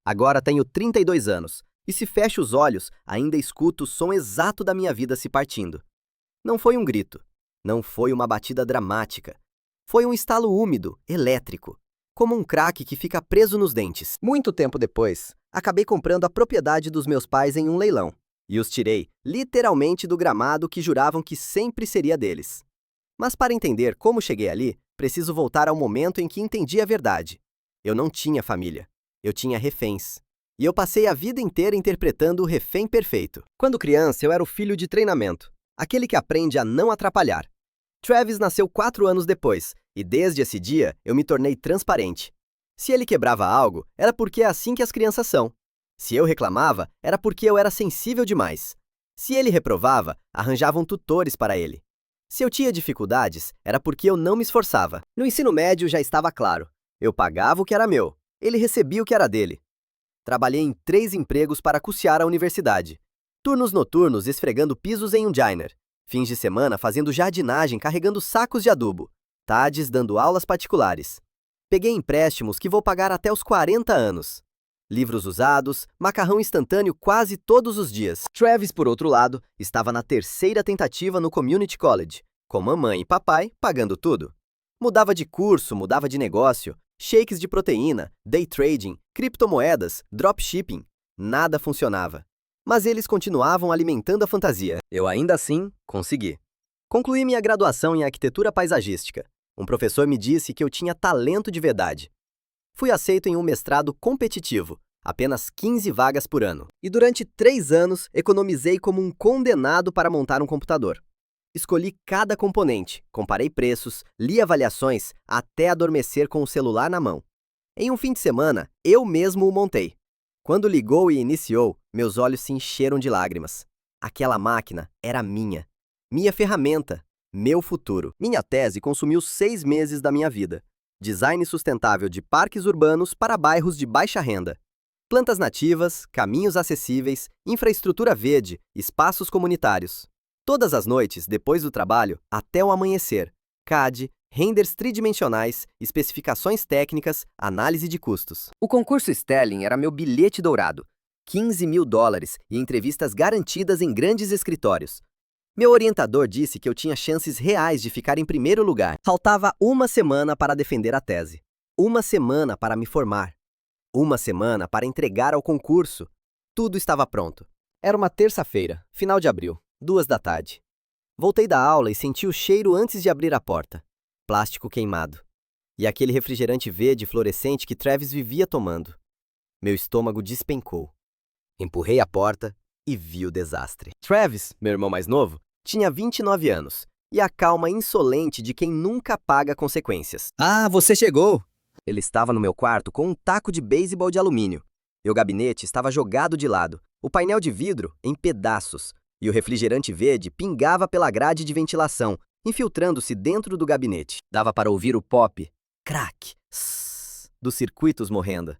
Agora tenho 32 anos, e se fecho os olhos, ainda escuto o som exato da minha vida se partindo. Não foi um grito, não foi uma batida dramática. Foi um estalo úmido, elétrico, como um craque que fica preso nos dentes. Muito tempo depois, acabei comprando a propriedade dos meus pais em um leilão, e os tirei, literalmente, do gramado que juravam que sempre seria deles. Mas para entender como cheguei ali, preciso voltar ao momento em que entendi a verdade. Eu não tinha família. Eu tinha reféns. E eu passei a vida inteira interpretando o refém perfeito. Quando criança, eu era o filho de treinamento, aquele que aprende a não atrapalhar. Travis nasceu 4 anos depois, e desde esse dia eu me tornei transparente. Se ele quebrava algo, era porque é assim que as crianças são. Se eu reclamava, era porque eu era sensível demais. Se ele reprovava, arranjavam tutores para ele. Se eu tinha dificuldades, era porque eu não me esforçava. No ensino médio já estava claro. Eu pagava o que era meu, ele recebia o que era dele. Trabalhei em 3 empregos para custear a universidade. Turnos noturnos esfregando pisos em um diner. Fins de semana fazendo jardinagem carregando sacos de adubo. Tardes dando aulas particulares. Peguei empréstimos que vou pagar até os 40 anos. Livros usados, macarrão instantâneo quase todos os dias. Travis, por outro lado, estava na 3ª tentativa no Community College, com mamãe e papai pagando tudo. Mudava de curso, mudava de negócio, shakes de proteína, day trading, criptomoedas, dropshipping. Nada funcionava. Mas eles continuavam alimentando a fantasia. Eu ainda assim consegui. Concluí minha graduação em arquitetura paisagística. Um professor me disse que eu tinha talento de verdade. Fui aceito em um mestrado competitivo, apenas 15 vagas por ano. E durante 3 anos, economizei como um condenado para montar um computador. Escolhi cada componente, comparei preços, li avaliações, até adormecer com o celular na mão. Em um fim de semana, eu mesmo o montei. Quando ligou e iniciou, meus olhos se encheram de lágrimas. Aquela máquina era minha. Minha ferramenta, meu futuro. Minha tese consumiu 6 meses da minha vida. Design sustentável de parques urbanos para bairros de baixa renda. Plantas nativas, caminhos acessíveis, infraestrutura verde, espaços comunitários. Todas as noites, depois do trabalho, até o amanhecer. CAD, renders tridimensionais, especificações técnicas, análise de custos. O concurso Sterling era meu bilhete dourado. $15.000 e entrevistas garantidas em grandes escritórios. Meu orientador disse que eu tinha chances reais de ficar em primeiro lugar. Faltava 1 semana para defender a tese. 1 semana para me formar. 1 semana para entregar ao concurso. Tudo estava pronto. Era uma terça-feira, final de abril, 2 da tarde. Voltei da aula e senti o cheiro antes de abrir a porta. Plástico queimado. E aquele refrigerante verde fluorescente que Travis vivia tomando. Meu estômago despencou. Empurrei a porta e vi o desastre. Travis, meu irmão mais novo, tinha 29 anos, e a calma insolente de quem nunca paga consequências. Ah, você chegou! Ele estava no meu quarto com um taco de beisebol de alumínio. Meu gabinete estava jogado de lado, o painel de vidro em pedaços, e o refrigerante verde pingava pela grade de ventilação, infiltrando-se dentro do gabinete. Dava para ouvir o pop, crack, sss, dos circuitos morrendo.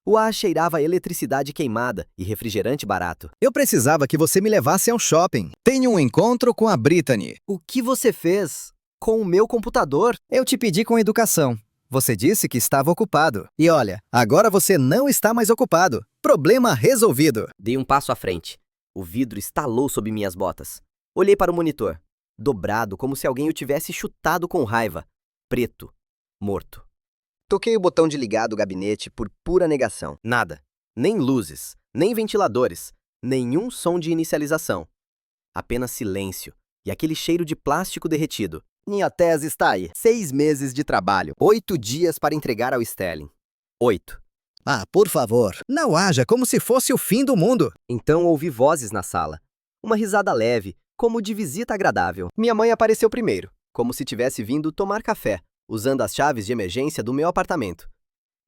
O ar cheirava a eletricidade queimada e refrigerante barato. Eu precisava que você me levasse ao shopping. Tenho um encontro com a Brittany. O que você fez com o meu computador? Eu te pedi com educação. Você disse que estava ocupado. E olha, agora você não está mais ocupado. Problema resolvido. Dei um passo à frente. O vidro estalou sob minhas botas. Olhei para o monitor. Dobrado, como se alguém o tivesse chutado com raiva. Preto. Morto. Toquei o botão de ligar do gabinete por pura negação. Nada. Nem luzes, nem ventiladores, nenhum som de inicialização. Apenas silêncio e aquele cheiro de plástico derretido. Minha tese está aí. 6 meses de trabalho. 8 dias para entregar ao Sterling. 8. Ah, por favor, não haja como se fosse o fim do mundo. Então ouvi vozes na sala. Uma risada leve, como de visita agradável. Minha mãe apareceu primeiro, como se tivesse vindo tomar café, usando as chaves de emergência do meu apartamento.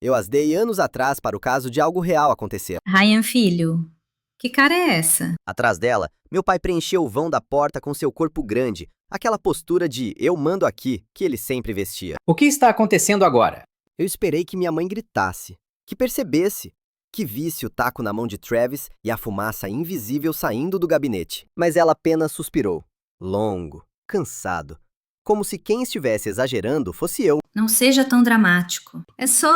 Eu as dei anos atrás para o caso de algo real acontecer. Ryan, filho, que cara é essa? Atrás dela, meu pai preencheu o vão da porta com seu corpo grande, aquela postura de eu mando aqui que ele sempre vestia. O que está acontecendo agora? Eu esperei que minha mãe gritasse, que percebesse, que visse o taco na mão de Travis e a fumaça invisível saindo do gabinete. Mas ela apenas suspirou, longo, cansado, como se quem estivesse exagerando fosse eu. Não seja tão dramático. É só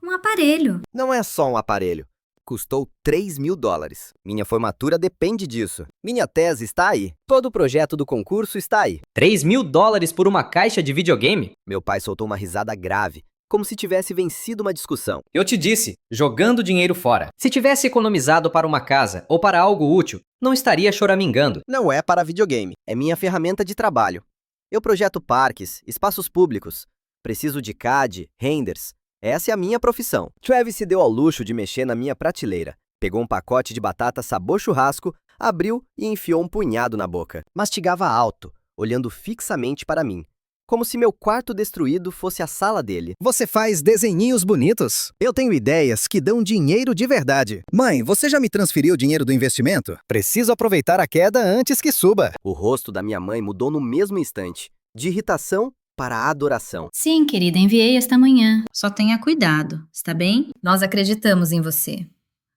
um aparelho. Não é só um aparelho. Custou $3.000. Minha formatura depende disso. Minha tese está aí. Todo o projeto do concurso está aí. $3.000 por uma caixa de videogame? Meu pai soltou uma risada grave, como se tivesse vencido uma discussão. Eu te disse, jogando dinheiro fora. Se tivesse economizado para uma casa ou para algo útil, não estaria choramingando. Não é para videogame, é minha ferramenta de trabalho. Eu projeto parques, espaços públicos. Preciso de CAD, renders. Essa é a minha profissão. Travis se deu ao luxo de mexer na minha prateleira. Pegou um pacote de batata sabor churrasco, abriu e enfiou um punhado na boca. Mastigava alto, olhando fixamente para mim, como se meu quarto destruído fosse a sala dele. Você faz desenhinhos bonitos? Eu tenho ideias que dão dinheiro de verdade. Mãe, você já me transferiu o dinheiro do investimento? Preciso aproveitar a queda antes que suba. O rosto da minha mãe mudou no mesmo instante, de irritação para adoração. Sim, querida, enviei esta manhã. Só tenha cuidado, está bem? Nós acreditamos em você.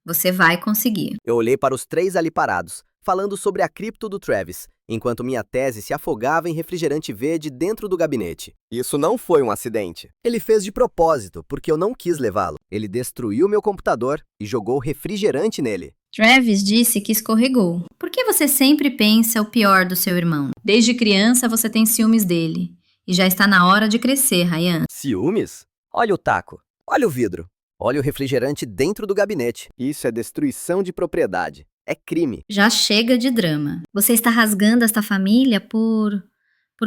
Você vai conseguir. Eu olhei para os 3 ali parados, falando sobre a cripto do Travis, enquanto minha tese se afogava em refrigerante verde dentro do gabinete. Isso não foi um acidente. Ele fez de propósito, porque eu não quis levá-lo. Ele destruiu meu computador e jogou refrigerante nele. Travis disse que escorregou. Por que você sempre pensa o pior do seu irmão? Desde criança você tem ciúmes dele. E já está na hora de crescer, Ryan. Ciúmes? Olha o taco. Olha o vidro. Olha o refrigerante dentro do gabinete. Isso é destruição de propriedade. É crime. Já chega de drama. Você está rasgando esta família por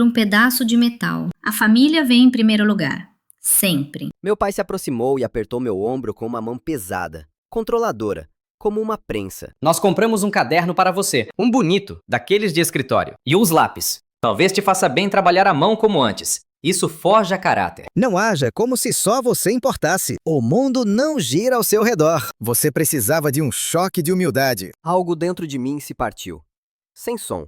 um pedaço de metal. A família vem em primeiro lugar. Sempre. Meu pai se aproximou e apertou meu ombro com uma mão pesada, controladora, como uma prensa. Nós compramos um caderno para você, um bonito, daqueles de escritório. E uns lápis. Talvez te faça bem trabalhar à mão como antes. Isso forja caráter. Não haja como se só você importasse. O mundo não gira ao seu redor. Você precisava de um choque de humildade. Algo dentro de mim se partiu. Sem som.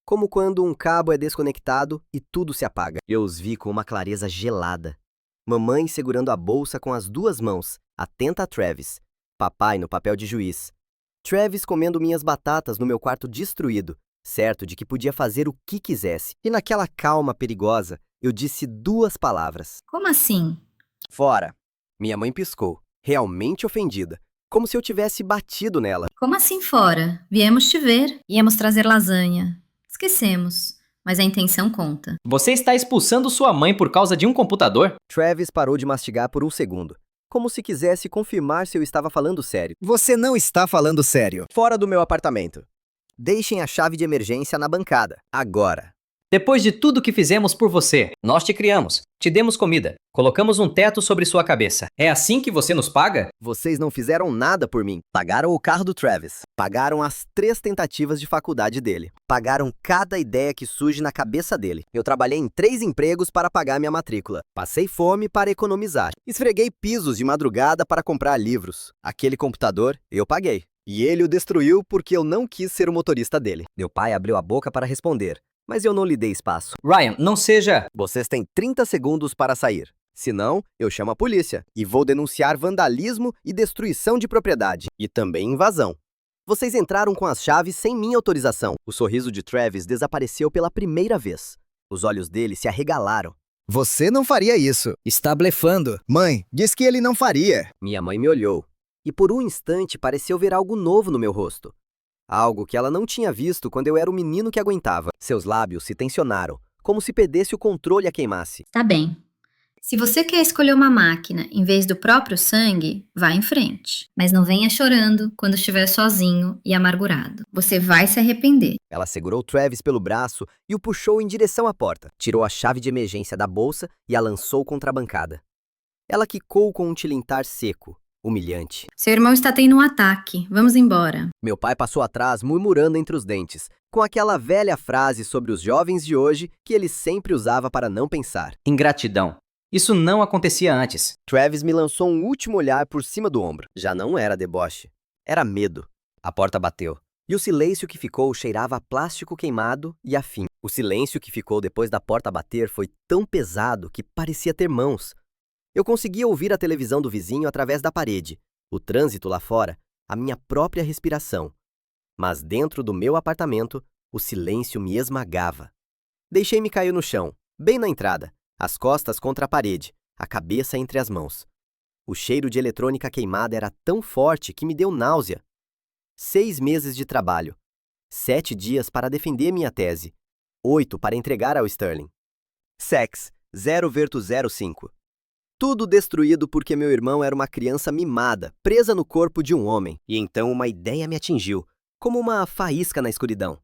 Como quando um cabo é desconectado e tudo se apaga. Eu os vi com uma clareza gelada. Mamãe segurando a bolsa com as 2 mãos, atenta a Travis. Papai no papel de juiz. Travis comendo minhas batatas no meu quarto destruído, certo de que podia fazer o que quisesse. E naquela calma perigosa, eu disse 2 palavras. Como assim? Fora. Minha mãe piscou, realmente ofendida, como se eu tivesse batido nela. Como assim fora? Viemos te ver. Íamos trazer lasanha. Esquecemos. Mas a intenção conta. Você está expulsando sua mãe por causa de um computador? Travis parou de mastigar por um segundo, como se quisesse confirmar se eu estava falando sério. Você não está falando sério. Fora do meu apartamento. Deixem a chave de emergência na bancada. Agora. Depois de tudo que fizemos por você, nós te criamos, te demos comida, colocamos um teto sobre sua cabeça. É assim que você nos paga? Vocês não fizeram nada por mim. Pagaram o carro do Travis. Pagaram as 3 tentativas de faculdade dele. Pagaram cada ideia que surge na cabeça dele. Eu trabalhei em 3 empregos para pagar minha matrícula. Passei fome para economizar. Esfreguei pisos de madrugada para comprar livros. Aquele computador, eu paguei. E ele o destruiu porque eu não quis ser o motorista dele. Meu pai abriu a boca para responder, mas eu não lhe dei espaço. Ryan, não seja... Vocês têm 30 segundos para sair. Senão, eu chamo a polícia e vou denunciar vandalismo e destruição de propriedade. E também invasão. Vocês entraram com as chaves sem minha autorização. O sorriso de Travis desapareceu pela primeira vez. Os olhos dele se arregalaram. Você não faria isso. Está blefando. Mãe, diz que ele não faria. Minha mãe me olhou. E por um instante pareceu ver algo novo no meu rosto. Algo que ela não tinha visto quando eu era o menino que aguentava. Seus lábios se tensionaram, como se perdesse o controle e a queimasse. Tá bem. Se você quer escolher uma máquina em vez do próprio sangue, vá em frente. Mas não venha chorando quando estiver sozinho e amargurado. Você vai se arrepender. Ela segurou Travis pelo braço e o puxou em direção à porta. Tirou a chave de emergência da bolsa e a lançou contra a bancada. Ela quicou com um tilintar seco, humilhante. Seu irmão está tendo um ataque. Vamos embora. Meu pai passou atrás, murmurando entre os dentes, com aquela velha frase sobre os jovens de hoje que ele sempre usava para não pensar. Ingratidão. Isso não acontecia antes. Travis me lançou um último olhar por cima do ombro. Já não era deboche. Era medo. A porta bateu. E o silêncio que ficou cheirava a plástico queimado e a fim. O silêncio que ficou depois da porta bater foi tão pesado que parecia ter mãos. Eu conseguia ouvir a televisão do vizinho através da parede, o trânsito lá fora, a minha própria respiração. Mas dentro do meu apartamento, o silêncio me esmagava. Deixei-me cair no chão, bem na entrada, as costas contra a parede, a cabeça entre as mãos. O cheiro de eletrônica queimada era tão forte que me deu náusea. 6 meses de trabalho. 7 dias para defender minha tese. 8 para entregar ao Sterling. Sex 0,05. Tudo destruído porque meu irmão era uma criança mimada, presa no corpo de um homem. E então uma ideia me atingiu, como uma faísca na escuridão.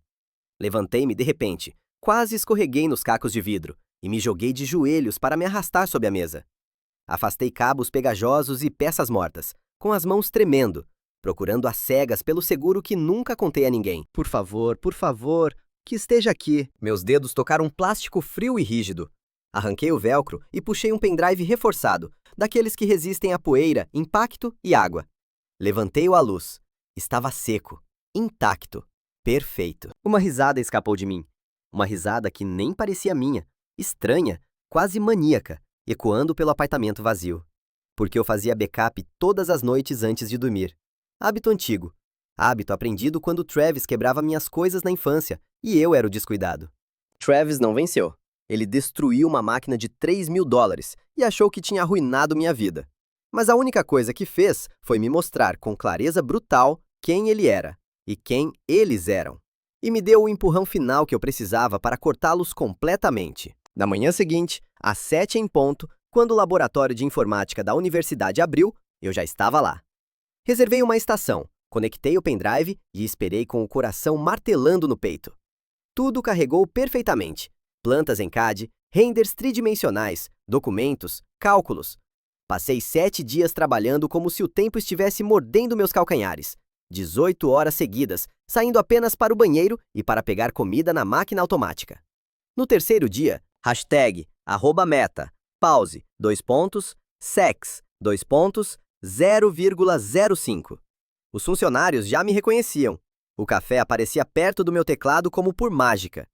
Levantei-me de repente, quase escorreguei nos cacos de vidro e me joguei de joelhos para me arrastar sob a mesa. Afastei cabos pegajosos e peças mortas, com as mãos tremendo, procurando às cegas pelo seguro que nunca contei a ninguém. Por favor, que esteja aqui. Meus dedos tocaram um plástico frio e rígido. Arranquei o velcro e puxei um pendrive reforçado, daqueles que resistem a poeira, impacto e água. Levantei-o à luz. Estava seco, intacto, perfeito. Uma risada escapou de mim. Uma risada que nem parecia minha, estranha, quase maníaca, ecoando pelo apartamento vazio. Porque eu fazia backup todas as noites antes de dormir. Hábito antigo. Hábito aprendido quando Travis quebrava minhas coisas na infância e eu era o descuidado. Travis não venceu. Ele destruiu uma máquina de $3.000 e achou que tinha arruinado minha vida. Mas a única coisa que fez foi me mostrar com clareza brutal quem ele era e quem eles eram. E me deu o empurrão final que eu precisava para cortá-los completamente. Na manhã seguinte, às 7 em ponto, quando o laboratório de informática da universidade abriu, eu já estava lá. Reservei uma estação, conectei o pendrive e esperei com o coração martelando no peito. Tudo carregou perfeitamente. Plantas em CAD, renders tridimensionais, documentos, cálculos. Passei 7 dias trabalhando como se o tempo estivesse mordendo meus calcanhares. 18 horas seguidas, saindo apenas para o banheiro e para pegar comida na máquina automática. No terceiro dia, #meta, pause, sex, 0,05. Os funcionários já me reconheciam. O café aparecia perto do meu teclado como por mágica.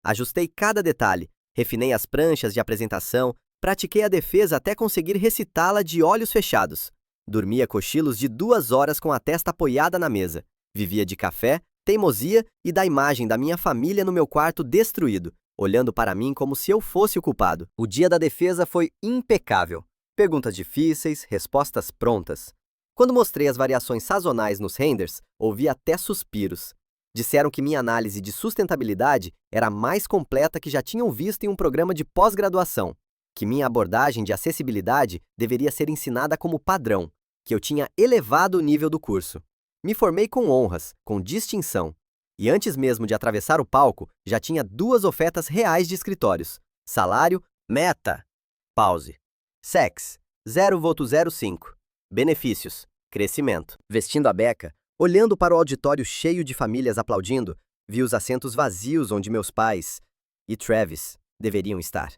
Ajustei cada detalhe, refinei as pranchas de apresentação, pratiquei a defesa até conseguir recitá-la de olhos fechados. Dormia cochilos de 2 horas com a testa apoiada na mesa. Vivia de café, teimosia e da imagem da minha família no meu quarto destruído, olhando para mim como se eu fosse o culpado. O dia da defesa foi impecável. Perguntas difíceis, respostas prontas. Quando mostrei as variações sazonais nos renders, ouvi até suspiros. Disseram que minha análise de sustentabilidade era a mais completa que já tinham visto em um programa de pós-graduação, que minha abordagem de acessibilidade deveria ser ensinada como padrão, que eu tinha elevado o nível do curso. Me formei com honras, com distinção, e antes mesmo de atravessar o palco, já tinha 2 ofertas reais de escritórios. Salário, meta, pause. Sex, 0,05. Benefícios, crescimento. Vestindo a beca, olhando para o auditório cheio de famílias aplaudindo, vi os assentos vazios onde meus pais e Travis deveriam estar.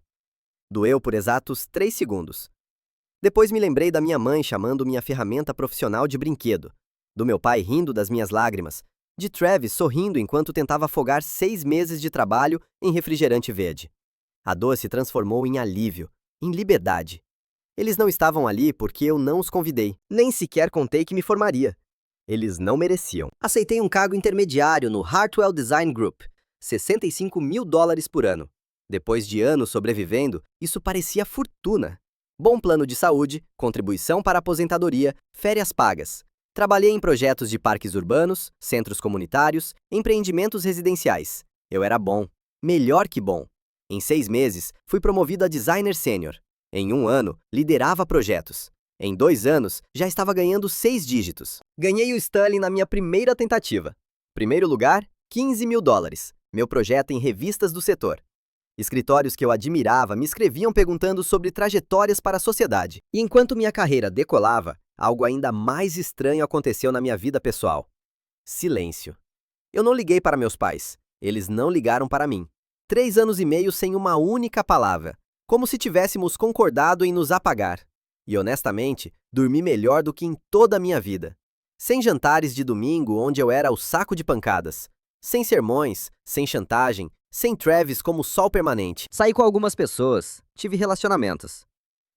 Doeu por exatos 3 segundos. Depois me lembrei da minha mãe chamando minha ferramenta profissional de brinquedo, do meu pai rindo das minhas lágrimas, de Travis sorrindo enquanto tentava afogar 6 meses de trabalho em refrigerante verde. A dor se transformou em alívio, em liberdade. Eles não estavam ali porque eu não os convidei, nem sequer contei que me formaria. Eles não mereciam. Aceitei um cargo intermediário no Hartwell Design Group, $65.000 por ano. Depois de anos sobrevivendo, isso parecia fortuna. Bom plano de saúde, contribuição para a aposentadoria, férias pagas. Trabalhei em projetos de parques urbanos, centros comunitários, empreendimentos residenciais. Eu era bom, melhor que bom. Em 6 meses, fui promovido a designer sênior. Em 1 ano, liderava projetos. Em 2 anos, já estava ganhando 6 dígitos. Ganhei o Sterling na minha primeira tentativa. Primeiro lugar, $15.000. Meu projeto em revistas do setor. Escritórios que eu admirava me escreviam perguntando sobre trajetórias para a sociedade. E enquanto minha carreira decolava, algo ainda mais estranho aconteceu na minha vida pessoal. Silêncio. Eu não liguei para meus pais. Eles não ligaram para mim. 3 anos e meio sem uma única palavra. Como se tivéssemos concordado em nos apagar. E honestamente, dormi melhor do que em toda a minha vida. Sem jantares de domingo onde eu era o saco de pancadas. Sem sermões, sem chantagem, sem Travis como sol permanente. Saí com algumas pessoas, tive relacionamentos.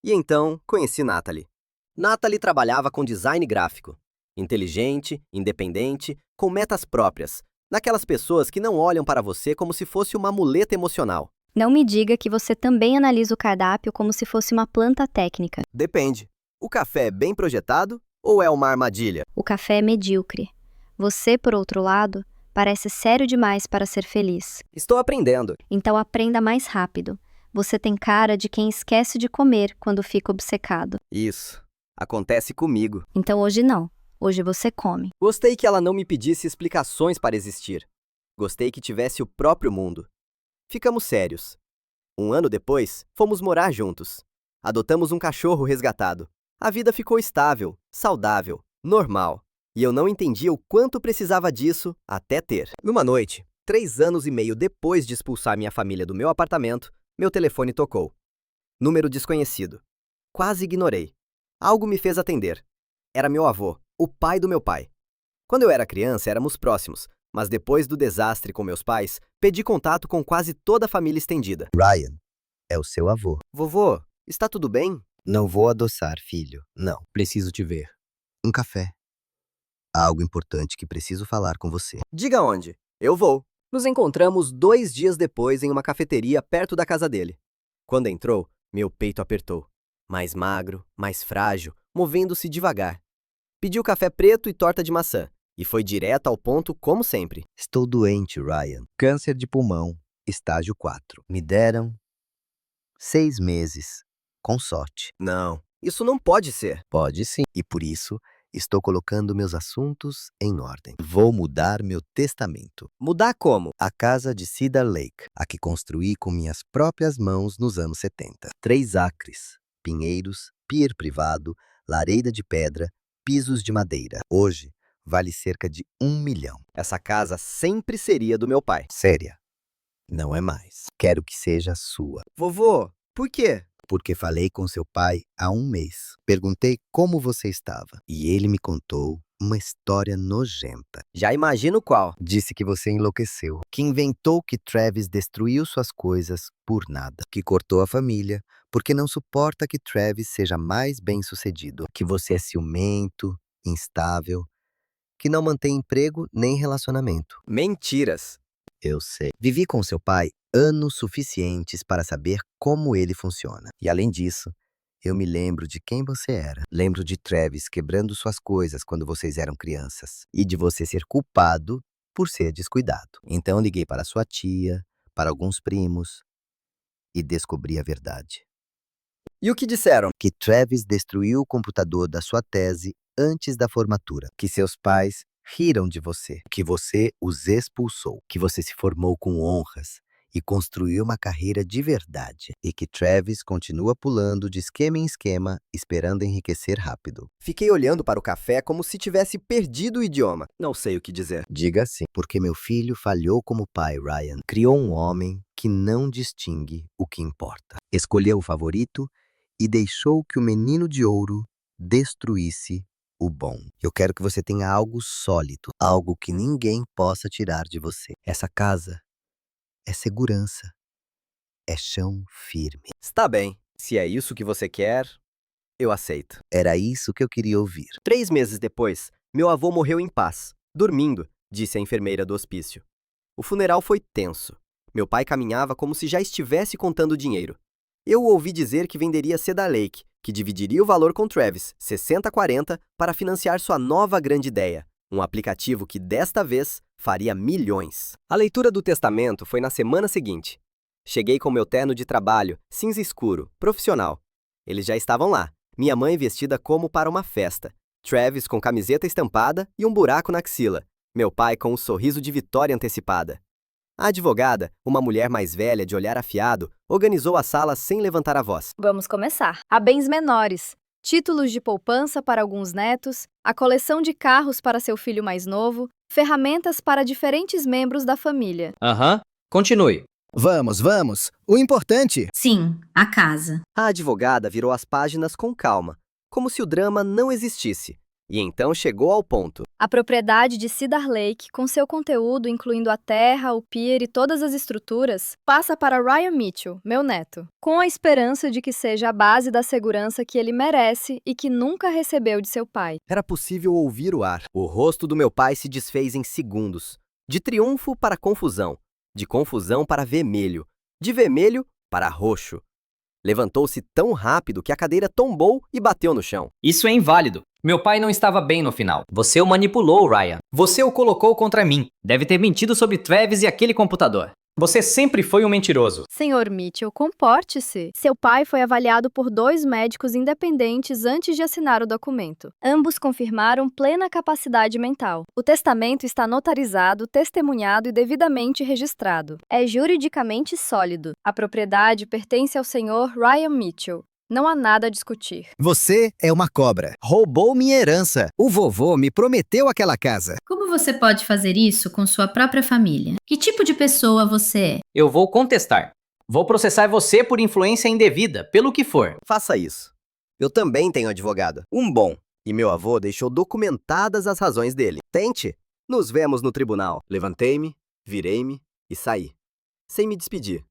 E então, conheci Natalie. Natalie trabalhava com design gráfico. Inteligente, independente, com metas próprias. Daquelas pessoas que não olham para você como se fosse uma muleta emocional. Não me diga que você também analisa o cardápio como se fosse uma planta técnica. Depende. O café é bem projetado ou é uma armadilha? O café é medíocre. Você, por outro lado, parece sério demais para ser feliz. Estou aprendendo. Então aprenda mais rápido. Você tem cara de quem esquece de comer quando fica obcecado. Isso. Acontece comigo. Então hoje não. Hoje você come. Gostei que ela não me pedisse explicações para existir. Gostei que tivesse o próprio mundo. Ficamos sérios. 1 ano depois, fomos morar juntos. Adotamos um cachorro resgatado. A vida ficou estável, saudável, normal. E eu não entendia o quanto precisava disso até ter. Numa noite, 3 anos e meio depois de expulsar minha família do meu apartamento, meu telefone tocou. Número desconhecido. Quase ignorei. Algo me fez atender. Era meu avô, o pai do meu pai. Quando eu era criança, éramos próximos, mas depois do desastre com meus pais, pedi contato com quase toda a família estendida. Ryan, é o seu avô. Vovô, está tudo bem? Não vou adoçar, filho. Não. Preciso te ver. Um café. Há algo importante que preciso falar com você. Diga onde. Eu vou. Nos encontramos 2 dias depois em uma cafeteria perto da casa dele. Quando entrou, meu peito apertou. Mais magro, mais frágil, movendo-se devagar. Pediu café preto e torta de maçã, e foi direto ao ponto como sempre. Estou doente, Ryan. Câncer de pulmão, estágio 4. Me deram 6 meses, com sorte. Não, isso não pode ser. Pode sim. E por isso, estou colocando meus assuntos em ordem. Vou mudar meu testamento. Mudar como? A casa de Cedar Lake, a que construí com minhas próprias mãos nos anos 70. 3 acres, pinheiros, pier privado, lareira de pedra, pisos de madeira. Hoje, vale cerca de 1 milhão. Essa casa sempre seria do meu pai. Séria. Não é mais. Quero que seja sua. Vovô, por quê? Porque falei com seu pai há 1 mês. Perguntei como você estava. E ele me contou uma história nojenta. Já imagino qual. Disse que você enlouqueceu. Que inventou que Travis destruiu suas coisas por nada. Que cortou a família porque não suporta que Travis seja mais bem-sucedido. Que você é ciumento, instável. Que não mantém emprego nem relacionamento. Mentiras. Eu sei. Vivi com seu pai anos suficientes para saber como ele funciona. E além disso, eu me lembro de quem você era. Lembro de Travis quebrando suas coisas quando vocês eram crianças. E de você ser culpado por ser descuidado. Então liguei para sua tia, para alguns primos e descobri a verdade. E o que disseram? Que Travis destruiu o computador da sua tese antes da formatura. Que seus pais riram de você. Que você os expulsou. Que você se formou com honras e construiu uma carreira de verdade. E que Travis continua pulando de esquema em esquema, esperando enriquecer rápido. Fiquei olhando para o café como se tivesse perdido o idioma. Não sei o que dizer. Diga assim, porque meu filho falhou como pai, Ryan. Criou um homem que não distingue o que importa. Escolheu o favorito e deixou que o menino de ouro destruísse o bom. Eu quero que você tenha algo sólido, algo que ninguém possa tirar de você. Essa casa é segurança, é chão firme. Está bem. Se é isso que você quer, eu aceito. Era isso que eu queria ouvir. 3 meses depois, meu avô morreu em paz, dormindo, disse a enfermeira do hospício. O funeral foi tenso. Meu pai caminhava como se já estivesse contando dinheiro. Eu o ouvi dizer que venderia Cedar Lake, que dividiria o valor com Travis, 60-40, para financiar sua nova grande ideia, um aplicativo que desta vez faria milhões. A leitura do testamento foi na semana seguinte. Cheguei com meu terno de trabalho, cinza escuro, profissional. Eles já estavam lá, minha mãe vestida como para uma festa, Travis com camiseta estampada e um buraco na axila, meu pai com um sorriso de vitória antecipada. A advogada, uma mulher mais velha de olhar afiado, organizou a sala sem levantar a voz. Vamos começar. Há bens menores, títulos de poupança para alguns netos, a coleção de carros para seu filho mais novo, ferramentas para diferentes membros da família. Aham. Continue. Vamos, vamos. O importante. Sim, a casa. A advogada virou as páginas com calma, como se o drama não existisse, e então chegou ao ponto. A propriedade de Cedar Lake, com seu conteúdo incluindo a terra, o pier e todas as estruturas, passa para Ryan Mitchell, meu neto, com a esperança de que seja a base da segurança que ele merece e que nunca recebeu de seu pai. Era possível ouvir o ar. O rosto do meu pai se desfez em segundos. De triunfo para confusão, de confusão para vermelho, de vermelho para roxo. Levantou-se tão rápido que a cadeira tombou e bateu no chão. Isso é inválido. Meu pai não estava bem no final. Você o manipulou, Ryan. Você o colocou contra mim. Deve ter mentido sobre Travis e aquele computador. Você sempre foi um mentiroso. Senhor Mitchell, comporte-se. Seu pai foi avaliado por 2 médicos independentes antes de assinar o documento. Ambos confirmaram plena capacidade mental. O testamento está notarizado, testemunhado e devidamente registrado. É juridicamente sólido. A propriedade pertence ao senhor Ryan Mitchell. Não há nada a discutir. Você é uma cobra. Roubou minha herança. O vovô me prometeu aquela casa. Como você pode fazer isso com sua própria família? Que tipo de pessoa você é? Eu vou contestar. Vou processar você por influência indevida, pelo que for. Faça isso. Eu também tenho advogado. Um bom. E meu avô deixou documentadas as razões dele. Tente. Nos vemos no tribunal. Levantei-me, virei-me e saí. Sem me despedir.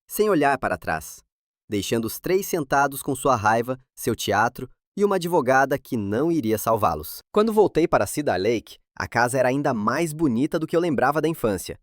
Sem olhar para trás. Deixando os 3 sentados com sua raiva, seu teatro e uma advogada que não iria salvá-los. Quando voltei para Cedar Lake, a casa era ainda mais bonita do que eu lembrava da infância.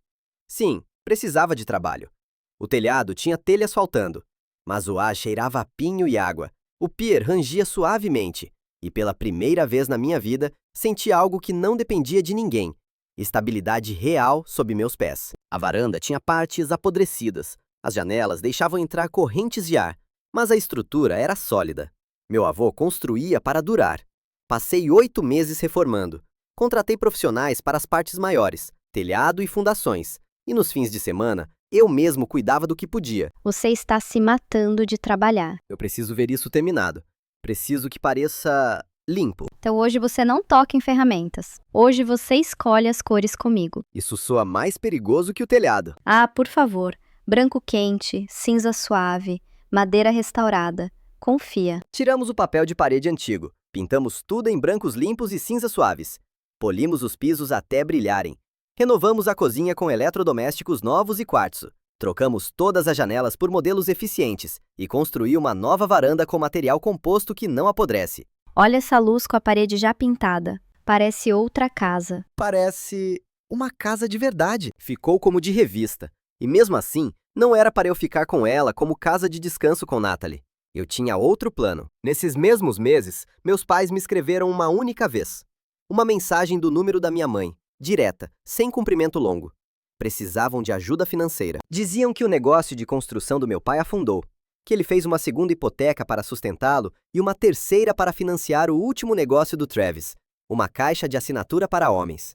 Sim, precisava de trabalho. O telhado tinha telhas faltando, mas o ar cheirava a pinho e água. O pier rangia suavemente, e pela primeira vez na minha vida, senti algo que não dependia de ninguém. Estabilidade real sob meus pés. A varanda tinha partes apodrecidas. As janelas deixavam entrar correntes de ar, mas a estrutura era sólida. Meu avô construía para durar. Passei 8 meses reformando. Contratei profissionais para as partes maiores, telhado e fundações. E nos fins de semana, eu mesmo cuidava do que podia. Você está se matando de trabalhar. Eu preciso ver isso terminado. Preciso que pareça limpo. Então hoje você não toca em ferramentas. Hoje você escolhe as cores comigo. Isso soa mais perigoso que o telhado. Ah, por favor. Branco quente, cinza suave, madeira restaurada. Confia. Tiramos o papel de parede antigo. Pintamos tudo em brancos limpos e cinzas suaves. Polimos os pisos até brilharem. Renovamos a cozinha com eletrodomésticos novos e quartzo. Trocamos todas as janelas por modelos eficientes e construí uma nova varanda com material composto que não apodrece. Olha essa luz com a parede já pintada. Parece outra casa. Parece uma casa de verdade. Ficou como de revista. E mesmo assim, não era para eu ficar com ela como casa de descanso com Natalie. Eu tinha outro plano. Nesses mesmos meses, meus pais me escreveram uma única vez. Uma mensagem do número da minha mãe, direta, sem cumprimento longo. Precisavam de ajuda financeira. Diziam que o negócio de construção do meu pai afundou, que ele fez uma segunda hipoteca para sustentá-lo e uma terceira para financiar o último negócio do Travis, uma caixa de assinatura para homens.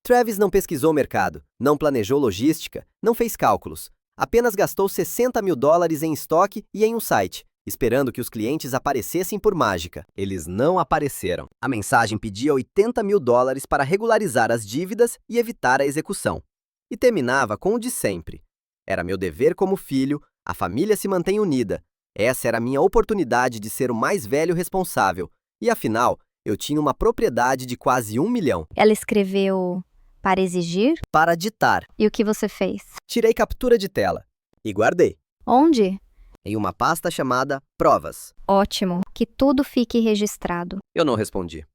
Travis não pesquisou o mercado, não planejou logística, não fez cálculos. Apenas gastou $60.000 em estoque e em um site, esperando que os clientes aparecessem por mágica. Eles não apareceram. A mensagem pedia $80.000 para regularizar as dívidas e evitar a execução. E terminava com o de sempre. Era meu dever como filho, a família se mantém unida. Essa era a minha oportunidade de ser o mais velho responsável. E afinal, eu tinha uma propriedade de quase 1 milhão. Ela escreveu para exigir? Para ditar. E o que você fez? Tirei captura de tela e guardei. Onde? Em uma pasta chamada Provas. Ótimo. Que tudo fique registrado. Eu não respondi.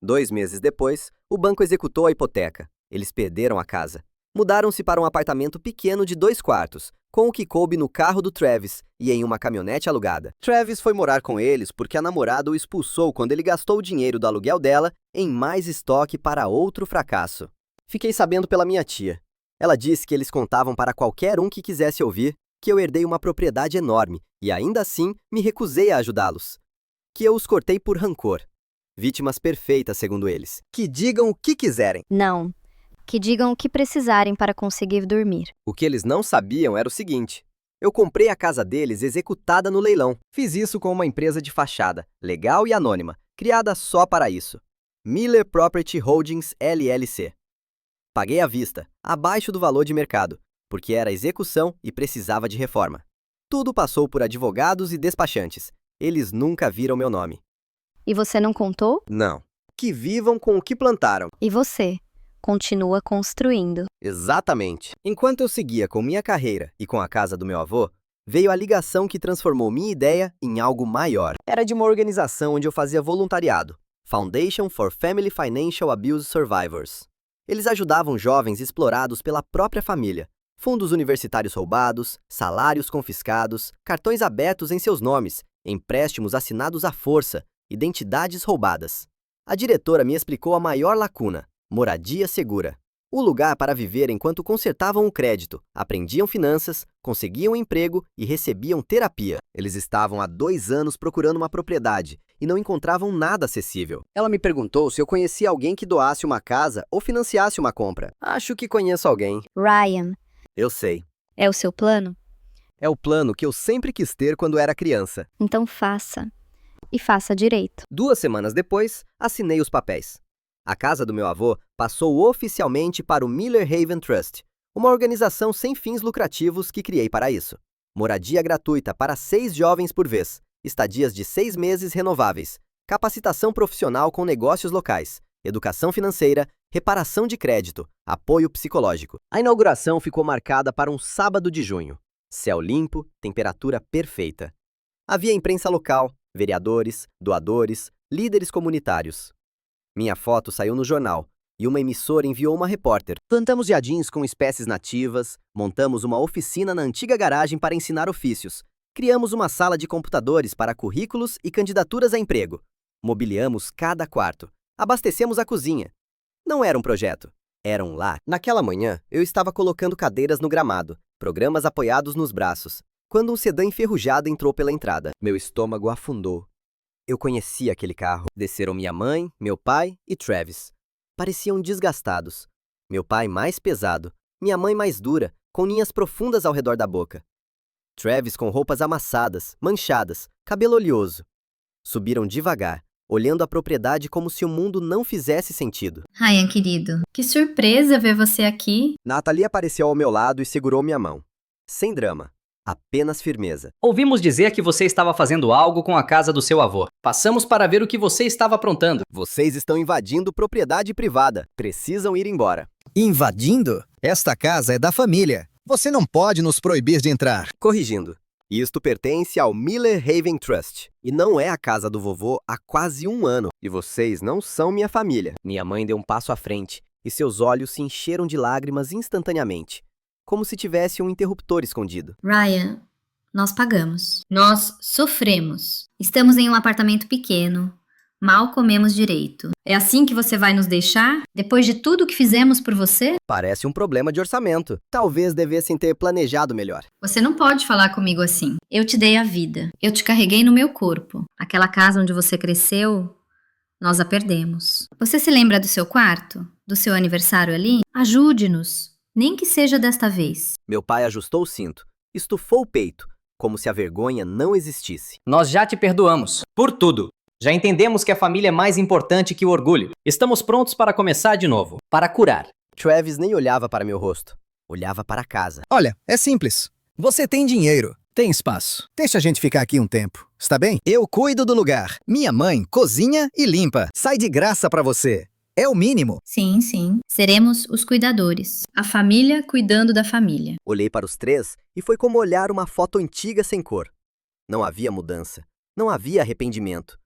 2 meses depois, o banco executou a hipoteca. Eles perderam a casa. Mudaram-se para um apartamento pequeno de 2 quartos, com o que coube no carro do Travis e em uma caminhonete alugada. Travis foi morar com eles porque a namorada o expulsou quando ele gastou o dinheiro do aluguel dela em mais estoque para outro fracasso. Fiquei sabendo pela minha tia. Ela disse que eles contavam para qualquer um que quisesse ouvir que eu herdei uma propriedade enorme e ainda assim me recusei a ajudá-los. Que eu os cortei por rancor. Vítimas perfeitas, segundo eles. Que digam o que quiserem. Não. Que digam o que precisarem para conseguir dormir. O que eles não sabiam era o seguinte. Eu comprei a casa deles executada no leilão. Fiz isso com uma empresa de fachada, legal e anônima, criada só para isso. Miller Property Holdings LLC. Paguei à vista, abaixo do valor de mercado, porque era execução e precisava de reforma. Tudo passou por advogados e despachantes. Eles nunca viram meu nome. E você não contou? Não. Que vivam com o que plantaram. E você? Continua construindo. Exatamente. Enquanto eu seguia com minha carreira e com a casa do meu avô, veio a ligação que transformou minha ideia em algo maior. Era de uma organização onde eu fazia voluntariado, Foundation for Family Financial Abuse Survivors. Eles ajudavam jovens explorados pela própria família, Fundos universitários roubados, salários confiscados, cartões abertos em seus nomes, empréstimos assinados à força, identidades roubadas. A diretora me explicou a maior lacuna: moradia segura. O lugar para viver enquanto consertavam o crédito, aprendiam finanças, conseguiam emprego e recebiam terapia. Eles estavam há 2 anos procurando uma propriedade e não encontravam nada acessível. Ela me perguntou se eu conhecia alguém que doasse uma casa ou financiasse uma compra. Acho que conheço alguém. Ryan, Eu sei. é o seu plano? É o plano que eu sempre quis ter quando era criança. Então faça. E faça direito. 2 semanas depois, assinei os papéis. A casa do meu avô passou oficialmente para o Miller Haven Trust, uma organização sem fins lucrativos que criei para isso. Moradia gratuita para 6 jovens por vez, estadias de 6 meses renováveis, capacitação profissional com negócios locais, educação financeira, reparação de crédito, apoio psicológico. A inauguração ficou marcada para um sábado de junho. Céu limpo, temperatura perfeita. Havia imprensa local, vereadores, doadores, líderes comunitários. Minha foto saiu no jornal e uma emissora enviou uma repórter. Plantamos jardins com espécies nativas, montamos uma oficina na antiga garagem para ensinar ofícios, criamos uma sala de computadores para currículos e candidaturas a emprego, mobiliamos cada quarto, abastecemos a cozinha. Não era um projeto, era um lar. Naquela manhã, eu estava colocando cadeiras no gramado, programas apoiados nos braços, quando um sedã enferrujado entrou pela entrada. Meu estômago afundou. Eu conhecia aquele carro. Desceram minha mãe, meu pai e Travis. Pareciam desgastados. Meu pai mais pesado, minha mãe mais dura, com linhas profundas ao redor da boca. Travis com roupas amassadas, manchadas, cabelo oleoso. Subiram devagar, olhando a propriedade como se o mundo não fizesse sentido. Ryan, querido, que surpresa ver você aqui. Natalie apareceu ao meu lado e segurou minha mão. Sem drama, apenas firmeza. Ouvimos dizer que você estava fazendo algo com a casa do seu avô. Passamos para ver o que você estava aprontando. Vocês estão invadindo propriedade privada. Precisam ir embora. Invadindo? Esta casa é da família. Você não pode nos proibir de entrar. Corrigindo. Isto pertence ao Miller Haven Trust. E não é a casa do vovô há quase 1 ano. E vocês não são minha família. Minha mãe deu um passo à frente e seus olhos se encheram de lágrimas instantaneamente, como se tivesse um interruptor escondido. Ryan, nós pagamos. Nós sofremos. Estamos em um apartamento pequeno. Mal comemos direito. É assim que você vai nos deixar? Depois de tudo que fizemos por você? Parece um problema de orçamento. Talvez devessem ter planejado melhor. Você não pode falar comigo assim. Eu te dei a vida. Eu te carreguei no meu corpo. Aquela casa onde você cresceu, nós a perdemos. Você se lembra do seu quarto? Do seu aniversário ali? Ajude-nos. Nem que seja desta vez. Meu pai ajustou o cinto, estufou o peito, como se a vergonha não existisse. Nós já te perdoamos. Por tudo. Já entendemos que a família é mais importante que o orgulho. Estamos prontos para começar de novo. Para curar. Travis nem olhava para meu rosto. Olhava para a casa. Olha, é simples. Você tem dinheiro, tem espaço. Deixa a gente ficar aqui um tempo, está bem? Eu cuido do lugar. Minha mãe cozinha e limpa. Sai de graça pra você. É o mínimo. Sim, sim. Seremos os cuidadores. A família cuidando da família. Olhei para os 3 e foi como olhar uma foto antiga sem cor. Não havia mudança. Não havia arrependimento.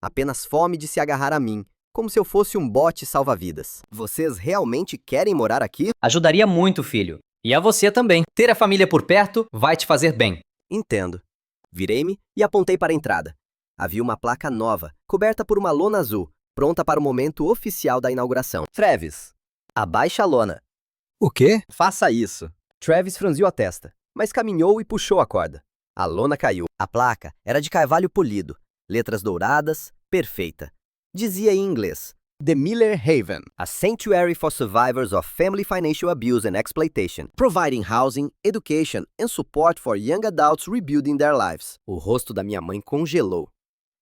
Apenas fome de se agarrar a mim, como se eu fosse um bote salva-vidas. Vocês realmente querem morar aqui? Ajudaria muito, filho. E a você também. Ter a família por perto vai te fazer bem. Entendo. Virei-me e apontei para a entrada. Havia uma placa nova, coberta por uma lona azul, pronta para o momento oficial da inauguração. Travis, abaixa a lona. O quê? Faça isso. Travis franziu a testa, mas caminhou e puxou a corda. A lona caiu. A placa era de carvalho polido, letras douradas, perfeita. Dizia em inglês: The Miller Haven, a sanctuary for survivors of family financial abuse and exploitation, providing housing, education and support for young adults rebuilding their lives. O rosto da minha mãe congelou.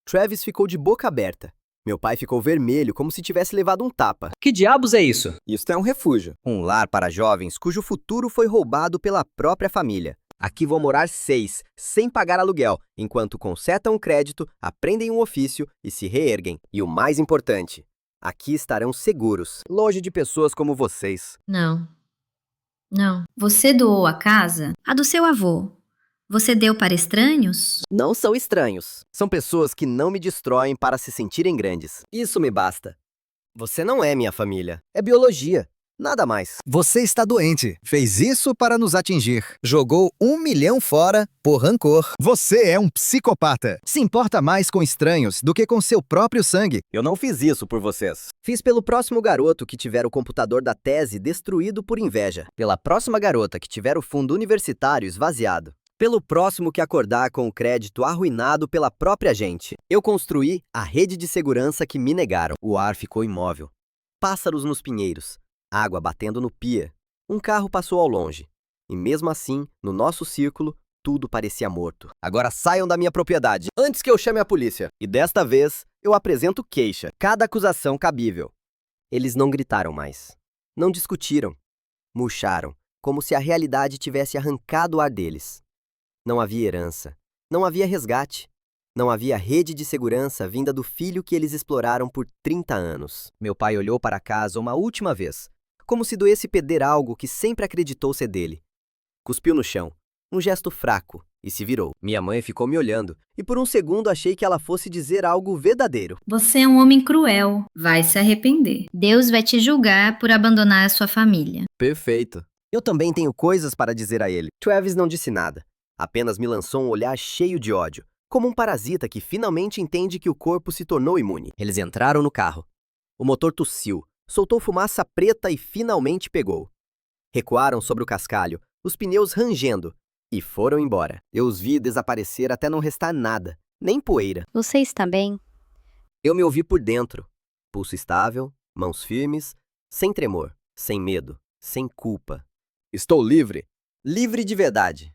Travis ficou de boca aberta. Meu pai ficou vermelho, como se tivesse levado um tapa. Que diabos é isso? Isto é um refúgio. Um lar para jovens cujo futuro foi roubado pela própria família. Aqui vão morar 6, sem pagar aluguel, enquanto consertam o crédito, aprendem um ofício e se reerguem. E o mais importante, aqui estarão seguros, longe de pessoas como vocês. Não. Não. Você doou a casa? A do seu avô. Você deu para estranhos? Não são estranhos. São pessoas que não me destroem para se sentirem grandes. Isso me basta. Você não é minha família. É biologia. Nada mais. Você está doente. Fez isso para nos atingir. Jogou 1 milhão fora por rancor. Você é um psicopata. Se importa mais com estranhos do que com seu próprio sangue. Eu não fiz isso por vocês. Fiz pelo próximo garoto que tiver o computador da tese destruído por inveja. Pela próxima garota que tiver o fundo universitário esvaziado. Pelo próximo que acordar com o crédito arruinado pela própria gente. Eu construí a rede de segurança que me negaram. O ar ficou imóvel. Pássaros nos pinheiros. Água batendo no pier. Um carro passou ao longe. E mesmo assim, no nosso círculo, tudo parecia morto. Agora saiam da minha propriedade, antes que eu chame a polícia. E desta vez, eu apresento queixa. Cada acusação cabível. Eles não gritaram mais. Não discutiram. Murcharam, como se a realidade tivesse arrancado o ar deles. Não havia herança. Não havia resgate. Não havia rede de segurança vinda do filho que eles exploraram por 30 anos. Meu pai olhou para casa uma última vez, como se doesse perder algo que sempre acreditou ser dele. Cuspiu no chão, um gesto fraco, e se virou. Minha mãe ficou me olhando, e por um segundo achei que ela fosse dizer algo verdadeiro. Você é um homem cruel. Vai se arrepender. Deus vai te julgar por abandonar a sua família. Perfeito. Eu também tenho coisas para dizer a ele. Travis não disse nada, apenas me lançou um olhar cheio de ódio, como um parasita que finalmente entende que o corpo se tornou imune. Eles entraram no carro. O motor tossiu, soltou fumaça preta e finalmente pegou. Recuaram sobre o cascalho, os pneus rangendo, e foram embora. Eu os vi desaparecer até não restar nada, nem poeira. Você está bem? Eu me ouvi por dentro. Pulso estável, mãos firmes, sem tremor, sem medo, sem culpa. Estou livre. Livre de verdade.